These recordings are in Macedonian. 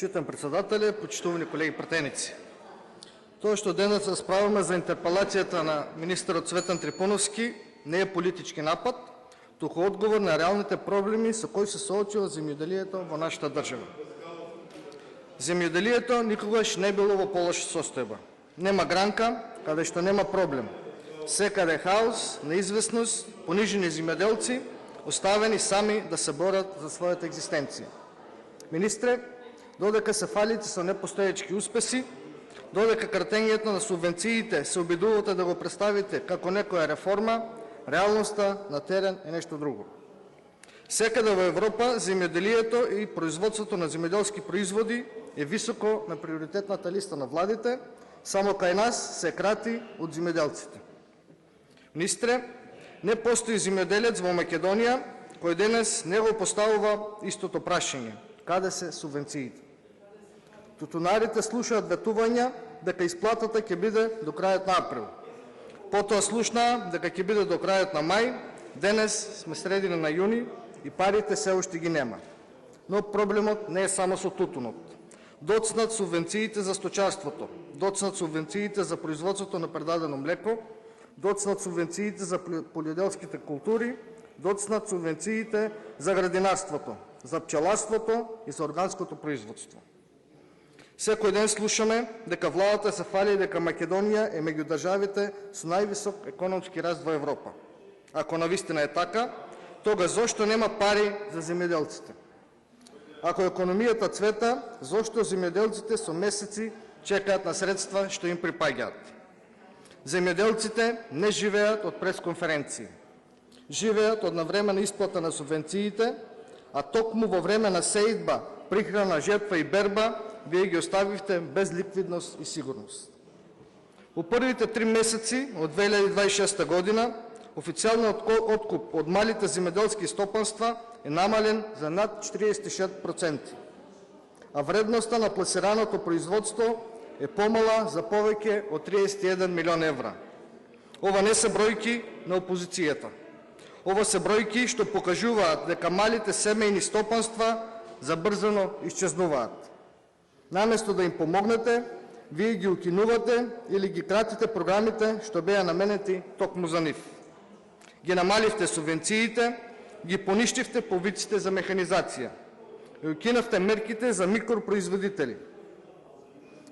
Почитам председателя, почитувани колеги пратеници. Тоа што денес расправаме за интерпелацијата на министерот Цветан Трифуновски не е политички напад, туку одговор на реалните проблеми со кои се соочува земјоделието во нашата држава. Земјоделието никогаш не било во полоша состојба. Нема гранка, каде што нема проблем. Секаде хаос, неизвестност, понижени земјоделци, оставени сами да се борат за својата екзистенција. Министре, додека се фалите со непостоечки успеси, додека кратењето на субвенциите се обидувате да го представите како некоја реформа, реалноста на терен е нешто друго. Секаде во Европа земјоделието и производството на земјоделски производи е високо на приоритетната листа на владите, само кај нас се крати од земјоделците. Министре, не постои земјоделец во Македонија кој денес не го поставува истото прашање: каде се субвенциите? Тутунарите слушаат ветувања дека исплатата ќе биде до крајот на април. Потоа слушнаа дека ќе биде до крајот на мај, денес сме средина на јуни и парите се уште ги нема. Но проблемот не е само со тутунот. Доцнат субвенциите за сточарството, доцнат субвенциите за производството на предадено млеко, доцнат субвенциите за полјоделските култури, доцнат субвенциите за градинарството, за пчеларството и за органското производство. Секој ден слушаме дека владата се фали дека Македонија е меѓу државите со највисок економски раст во Европа. Ако навистина е така, тога зошто нема пари за земјоделците? Ако економијата цвета, зошто земјоделците со месеци чекаат на средства што им припаѓаат? Земјоделците не живеат од пресконференции. Живеат од навремена исплата на субвенциите, а токму во време на сеидба, прихрана, жетва и берба, вие ги оставивте без ликвидност и сигурност. Во првите 3 месеци од 2026 година, официјалниот откуп од малите земјоделски стопанства е намален за над 46%, а вредноста на пласираното производство е помала за повеќе од 31 милион евра. Ова не се бројки на опозицијата. Ова се бројки што покажуваат дека малите семејни стопанства забрзано исчезнуваат. Наместо да им помогнете, вие ги укинувате или ги кратите програмите што беа наменети токму за нив. Ги намаливте субвенциите, ги поништивте повиците за механизација и укинавте мерките за микропроизводители.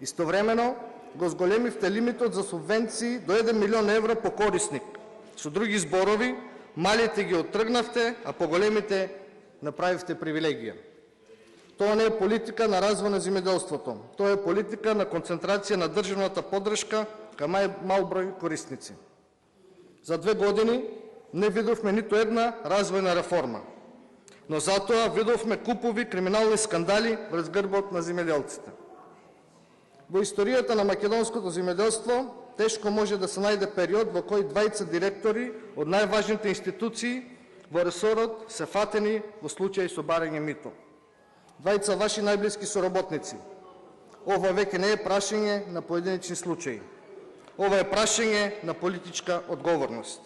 Истовремено го зголемивте лимитот за субвенции до 1 милион евра по корисник. Со други зборови, малите ги оттргнавте, а поголемите направивте привилегија. Тоа не е политика на развој на земјоделството. Тоа е политика на концентрација на државната поддршка кај мал број корисници. За 2 години не видовме ниту една развојна реформа, но затоа видовме купови криминални скандали врз грбот на земјоделците. Во историјата на македонското земјоделство тешко може да се најде период во кој двајца директори од најважните институции во ресорот се фатени во случај со барање мито. Двајца ваши најблиски соработници. Ова веќе не е прашање на поединечни случаи. Ова е прашање на политичка одговорност.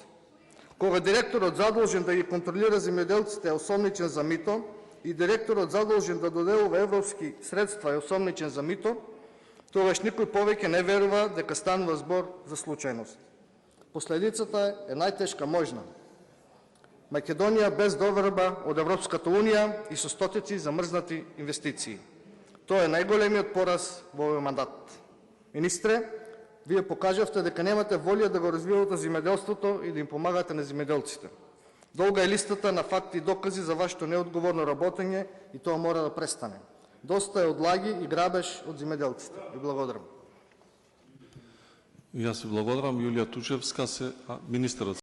Кога директорот задолжен да ги контролира земјоделците е осомничен за мито и директорот задолжен да доделува европски средства е осомничен за мито, тогаш никој повеќе не верува дека станува збор за случајност. Последицата е најтешка можна. Македонија без доверба од Европската Унија и со стотици замрзнати инвестиции. Тоа е најголемиот пораз во овој мандат. Министре, вие покажавте дека немате волја да го развивате земјоделството и да им помагате на земјоделците. Долга е листата на факти и докази за вашето неодговорно работење и тоа мора да престане. Доста е од лаги и грабеж од земјоделците. И благодарам. Јас ви благодарам. Јулија Тучевска, министерот.